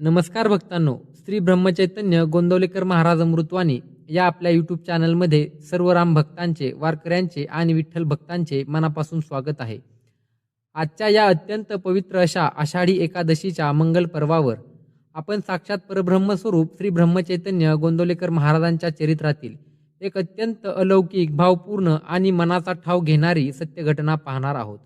नमस्कार भक्तांनो, श्री ब्रह्मचैतन्य गोंदवलेकर महाराज अमृतवाणी या आपल्या यूट्यूब चॅनलमध्ये सर्व राम भक्तांचे, वारकऱ्यांचे आणि विठ्ठल भक्तांचे मनापासून स्वागत आहे. आजच्या या अत्यंत पवित्र अशा आषाढी एकादशीच्या मंगल पर्वावर आपण साक्षात परब्रह्मस्वरूप श्री ब्रह्मचैतन्य गोंदवलेकर महाराजांच्या चरित्रातील एक अत्यंत अलौकिक, भावपूर्ण आणि मनाचा ठाव घेणारी सत्य घटना पाहणार आहोत.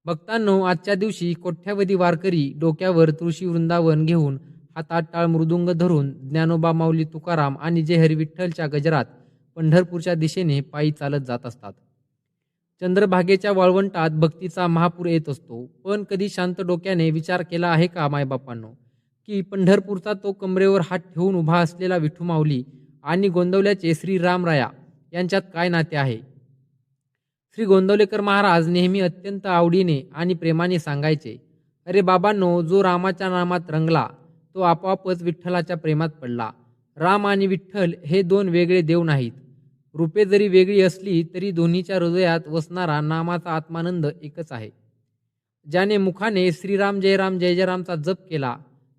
भक्तांनो, आजच्या दिवशी कोट्यावधी वारकरी डोक्यावर तुळशी वृंदावन घेऊन, हातात टाळ मृदुंग धरून ज्ञानोबा माऊली तुकाराम आणि जय हरी विठ्ठलच्या गजरात पंढरपूरच्या दिशेने पायी चालत जात असतात. चंद्रभागेच्या वाळवंटात भक्तीचा महापूर येत असतो. पण कधी शांत डोक्याने विचार केला आहे का मायबापांनो, की पंढरपूरचा तो कमरेवर हात ठेवून उभा असलेला विठू माऊली आणि गोंदवल्याचे श्री रामराया यांच्यात काय नाते आहे? श्री गोंदवलेकर महाराज नेहमी अत्यंत आवडीने आणि प्रेमाने सांगायचे, अरे बाबांनो, जो रामाच्या नामात रंगला तो आपोआपच विठ्ठलाच्या प्रेमात पडला. राम आणि विठ्ठल हे दोन वेगळे देव नाहीत. रूपे जरी वेगळी असली तरी दोन्हीच्या हृदयात वसणारा नामाचा आत्मानंद एकच आहे. ज्याने मुखाने श्रीराम जय जय रामचा जप केला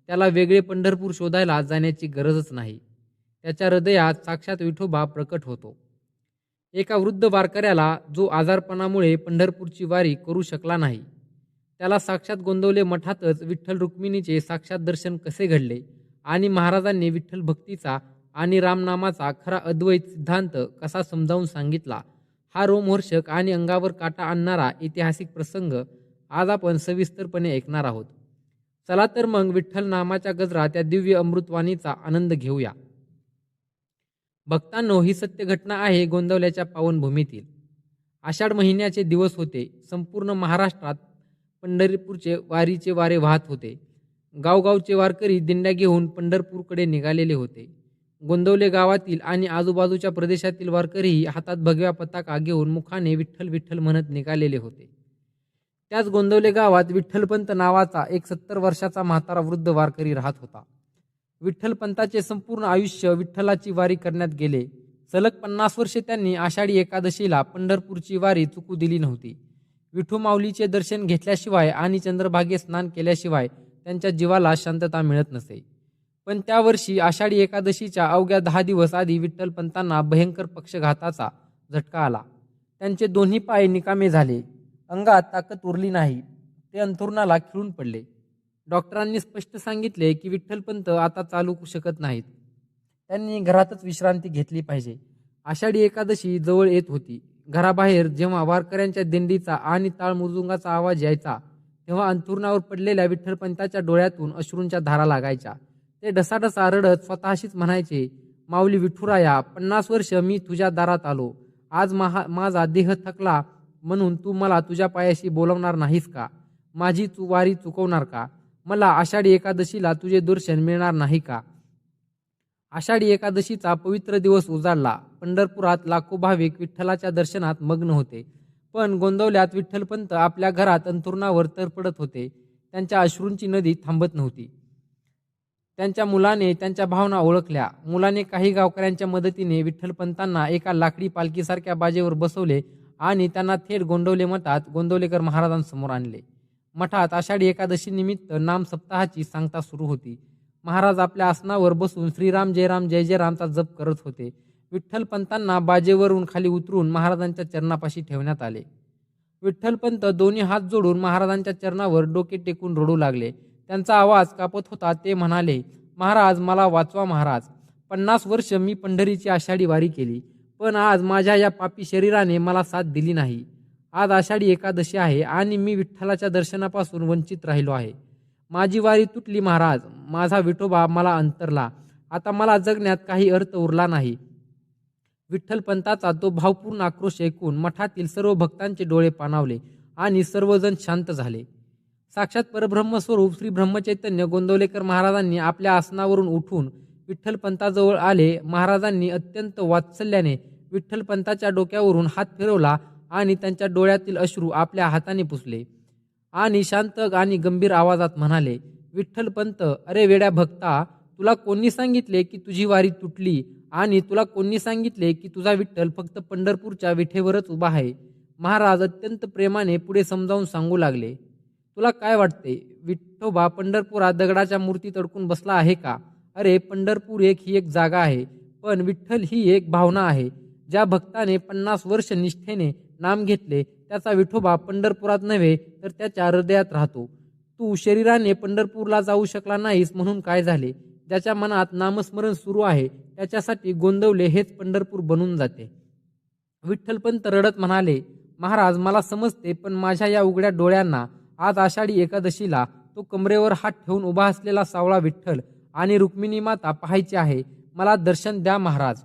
त्याला वेगळे पंढरपूर शोधायला जाण्याची गरजच नाही. त्याच्या हृदयात साक्षात विठोबा प्रकट होतो. एका वृद्ध वारकऱ्याला जो आजारपणामुळे पंढरपूरची वारी करू शकला नाही, त्याला साक्षात गोंदवले मठातच विठ्ठल रुक्मिणीचे साक्षात दर्शन कसे घडले आणि महाराजांनी विठ्ठल भक्तीचा आणि रामनामाचा खरा अद्वैत सिद्धांत कसा समजावून सांगितला, हा रोमहर्षक आणि अंगावर काटा आणणारा ऐतिहासिक प्रसंग आज आपण सविस्तरपणे ऐकणार आहोत. चला तर मग विठ्ठल नामाच्या गजरात त्या दिव्य अमृतवाणीचा आनंद घेऊया. भक्तांनो, ही सत्य घटना आहे गोंदवल्याच्या पावनभूमीतील. आषाढ महिन्याचे दिवस होते. संपूर्ण महाराष्ट्रात पंढरपूरचे वारीचे वारे वाहत होते. गावगावचे वारकरी दिंड्या घेऊन पंढरपूरकडे निघालेले होते. गोंदवले गावातील आणि आजूबाजूच्या प्रदेशातील वारकरीही हातात भगव्या पताका घेऊन मुखाने विठ्ठल विठ्ठल म्हणत निघालेले होते. त्याच गोंदवले गावात विठ्ठलपंत नावाचा एक 70 वर्षाचा म्हातारा वृद्ध वारकरी राहत होता. विठ्ठलपंताचे संपूर्ण आयुष्य विठ्ठलाची वारी करण्यात गेले. सलग 50 वर्षे त्यांनी आषाढी एकादशीला पंढरपूरची वारी चुकू दिली नव्हती. विठू माऊलीचे दर्शन घेतल्याशिवाय आणि चंद्रभागे स्नान केल्याशिवाय त्यांच्या जीवाला शांतता मिळत नसे. पण त्या वर्षी आषाढी एकादशीच्या अवघ्या 10 दिवस आधी विठ्ठलपंतांना भयंकर पक्षघाताचा झटका आला. त्यांचे दोन्ही पाय निकामे झाले. अंगात ताकद उरली नाही. ते अंथरुणाला खिळून पडले. डॉक्टरांनी स्पष्ट सांगितले की विठ्ठलपंत आता चालू शकत नाहीत. त्यांनी घरातच विश्रांती घेतली पाहिजे. आषाढी एकादशी जवळ येत होती. घराबाहेर जेव्हा वारकऱ्यांच्या दिंडीचा आणि टाळ मृदुंगाचा आवाज यायचा तेव्हा अंथरुणावर पडलेल्या विठ्ठलपंताच्या डोळ्यातून अश्रूंच्या धारा लागायच्या. ते ढसाढसा रडत स्वतःशीच म्हणायचे, माऊली विठुराया, 50 वर्ष मी तुझ्या दारात आलो. आज माझा देह थकला म्हणून तू मला तुझ्या पायाशी बोलवणार नाहीस का? माझी वारी चुकवणार का? मला आषाढी एकादशीला तुझे दर्शन मिळणार नाही का? आषाढी एकादशीचा पवित्र दिवस उजाडला. पंढरपुरात लाखो भाविक विठ्ठलाच्या दर्शनात मग्न होते. पण गोंदवल्यात विठ्ठलपंत आपल्या घरात अंथरुणावर तरपडत होते. त्यांच्या अश्रूंची नदी थांबत नव्हती. त्यांच्या मुलाने त्यांच्या भावना ओळखल्या. मुलाने काही गावकऱ्यांच्या मदतीने विठ्ठलपंतांना एका लाकडी पालखीसारख्या बाजेवर बसवले आणि त्यांना थेट गोंदवले मठात गोंदवलेकर महाराजांसमोर आणले. मठात आषाढी एकादशी निमित्त नाम सप्ताहाची सांगता सुरू होती. महाराज आपल्या आसनावर बसून श्रीराम जय जय रामचा जप करत होते. विठ्ठलपंतांना बाजेवरून खाली उतरून महाराजांच्या चरणापाशी ठेवण्यात आले. विठ्ठलपंत दोन्ही हात जोडून महाराजांच्या चरणावर डोके टेकून रडू लागले. त्यांचा आवाज कापत होता. ते म्हणाले, महाराज मला वाचवा महाराज. 50 वर्ष मी पंढरीची आषाढी वारी केली, पण आज माझ्या या पापी शरीराने मला साथ दिली नाही. आज आषाढी एकादशी आहे आणि मी विठ्ठलाच्या दर्शनापासून वंचित राहिलो आहे. माझी वारी तुटली महाराज. माझा विठोबा मला अंतरला. आता मला जगण्यात काही अर्थ उरला नाही. विठ्ठलपंताचा तो भावपूर्ण आक्रोश ऐकून मठातील सर्व भक्तांचे डोळे पाणावले आणि सर्वजण शांत झाले. साक्षात परब्रह्मस्वरूप श्री ब्रह्मचैतन्य गोंदवलेकर महाराजांनी आपल्या आसनावरून उठून विठ्ठलपंताजवळ आले. महाराजांनी अत्यंत वात्सल्याने विठ्ठलपंताच्या डोक्यावरून हात फिरवला आणि त्यांच्या डोळ्यातील अश्रू आपल्या हाताने पुसले आणि शांत आणि गंभीर आवाजात म्हणाले, विठ्ठलपंत, अरे वेड्या भक्ता, तुला कोणी सांगितले की तुझी वारी तुटली आणि तुला कोणी सांगितले की तुझा विठ्ठल फक्त पंढरपूरच्या विठेवरच उभा आहे? महाराज अत्यंत प्रेमाने पुढे समजावून सांगू लागले, तुला काय वाटते, विठोबा पंढरपुरात दगडाच्या मूर्तीत अडकून बसला आहे का? अरे, पंढरपूर ही एक जागा आहे, पण विठ्ठल ही एक भावना आहे. ज्या भक्ताने 50 वर्ष निष्ठेने नाम घेतले, त्याचा विठोबा पंढरपुरात नव्हे तर त्याच्या हृदयात राहतो. तू शरीराने पंढरपूरला जाऊ शकला नाहीस म्हणून काय झाले? ज्याच्या मनात नामस्मरण सुरू आहे त्याच्यासाठी गोंदवले हेच पंढरपूर बनून जाते. विठ्ठलपंत रडत म्हणाले, महाराज, मला समजते, पण माझ्या या उघड्या डोळ्यांना आज आषाढी एकादशीला तो कमरेवर हात ठेवून उभा असलेला सावळा विठ्ठल आणि रुक्मिणी माता पाहायचे आहे. मला दर्शन द्या महाराज.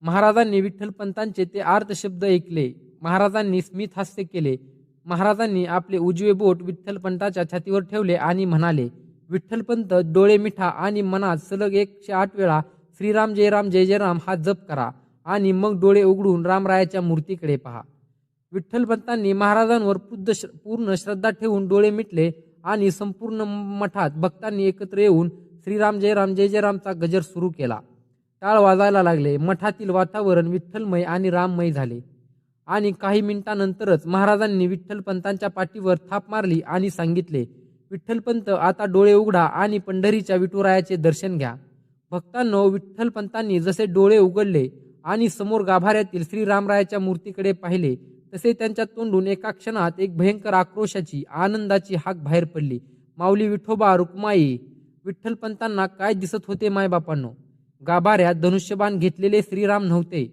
महाराजांनी विठ्ठलपंतांचे ते आर्त शब्द ऐकले. महाराजांनी स्मित हास्य केले. महाराजांनी आपले उजवे बोट विठ्ठलपंताच्या छातीवर ठेवले आणि म्हणाले, विठ्ठलपंत, डोळे मिठा आणि मनात सलग 108 वेळा श्रीराम जय जय राम हा जप करा आणि मग डोळे उघडून रामरायाच्या मूर्तीकडे पहा. विठ्ठलपंतांनी महाराजांवर पूर्ण श्रद्धा ठेवून डोळे मिटले आणि संपूर्ण मठात भक्तांनी एकत्र येऊन श्रीराम जय जय रामचा गजर सुरू केला. टाळ वाजायला लागले. मठातील वातावरण विठ्ठलमय आणि राममय झाले. आणि काही मिनिटांनंतरच महाराजांनी विठ्ठलपंतांच्या पाठीवर थाप मारली आणि सांगितले, विठ्ठलपंत, आता डोळे उघडा आणि पंढरीच्या विठुरायाचे दर्शन घ्या. भक्तांनो, विठ्ठलपंतांनी जसे डोळे उघडले आणि समोर गाभाऱ्यातील श्रीरामरायाच्या मूर्तीकडे पाहिले, तसे त्यांच्या तोंडून एका क्षणात एक भयंकर आक्रोशाची, आनंदाची हाक बाहेर पडली. माऊली विठोबा, रुक्माई. विठ्ठलपंतांना काय दिसत होते मायबापांनो? गाभाऱ्यात धनुष्यबाण घेतलेले श्रीराम नव्हते,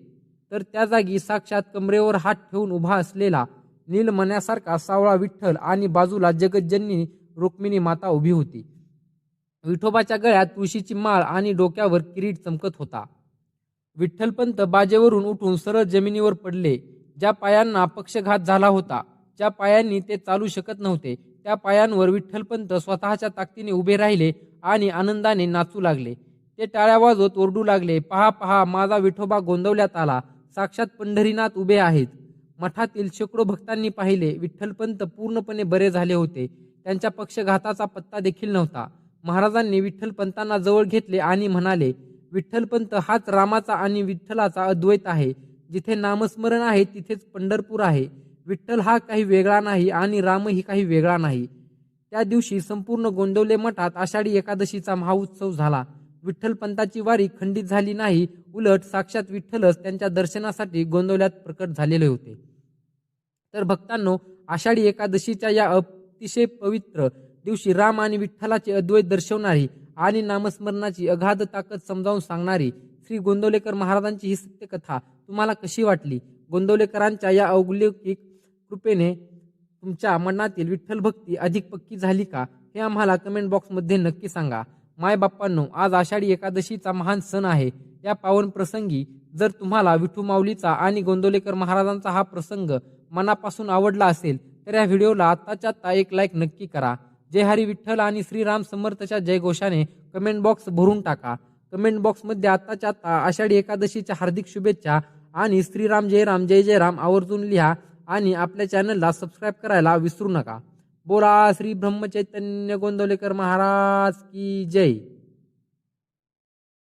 तर त्या जागी साक्षात कमरेवर हात ठेवून उभा असलेला नीलमण्यासारखा सावळा विठ्ठल आणि बाजूला जगज्जननी रुक्मिणी माता उभी होती. विठोबाच्या गळ्यात तुळशीची माळ आणि डोक्यावर किरीट चमकत होता. विठ्ठलपंत बाजेवरून उठून सरळ जमिनीवर पडले. ज्या पायांना पक्षघात झाला होता, ज्या पायांनी ते चालू शकत नव्हते, त्या पायांवर विठ्ठलपंत स्वतःच्या ताकदीने उभे राहिले आणि आनंदाने नाचू लागले. ते टाळ्या वाजवत ओरडू लागले, पहा पहा, माझा विठोबा गोंदवल्यात आला, साक्षात पंढरीनाथ उभे आहेत. मठातील शेकडो भक्तांनी पाहिले. विठ्ठलपंत पूर्णपणे बरे झाले होते. त्यांच्या पक्षघाताचा पत्ता देखील नव्हता. महाराजांनी विठ्ठलपंतांना जवळ घेतले आणि म्हणाले, विठ्ठलपंत, हाच रामाचा आणि विठ्ठलाचा अद्वैत आहे. जिथे नामस्मरण आहे तिथेच पंढरपूर आहे. विठ्ठल हा काही वेगळा नाही आणि रामही काही वेगळा नाही. त्या दिवशी संपूर्ण गोंदवले मठात आषाढी एकादशीचा महाउत्सव झाला. विठ्ठलपंताची वारी खंडित झाली नाही, उलट साक्षात विठ्ठलच त्यांच्या दर्शनासाठी गोंदवल्यात प्रकट झालेले होते. तर भक्तांनो, आषाढी एकादशीच्या या अतिशय पवित्र दिवशी राम आणि विठ्ठलाचे अद्वैत दर्शवणारी आणि नामस्मरणाची अगाध ताकद समजावून सांगणारी श्री गोंदवलेकर महाराजांची ही सत्यकथा तुम्हाला कशी वाटली? गोंदवलेकरांच्या या अलौकिक कृपेने तुमच्या मनातील विठ्ठल भक्ती अधिक पक्की झाली का? हे आम्हाला कमेंट बॉक्समध्ये नक्की सांगा. मायबाप्पांनो, आज आषाढी एकादशीचा महान सण आहे. या पावन प्रसंगी जर तुम्हाला विठू माऊलीचा आणि गोंदवलेकर महाराजांचा हा प्रसंग मनापासून आवडला असेल तर या व्हिडिओला आत्ताच्या आत्ता एक लाईक नक्की करा. जय हरी विठ्ठल आणि श्रीराम समर्थच्या जयघोषाने कमेंट बॉक्स भरून टाका. कमेंट बॉक्समध्ये आत्ताच्या आत्ता आषाढी एकादशीच्या हार्दिक शुभेच्छा आणि श्रीराम जय जय राम आवर्जून लिहा आणि आपल्या चॅनलला सबस्क्राईब करायला विसरू नका. बोला श्री ब्रह्मचैतन्य गोंदवलेकर महाराज की जय.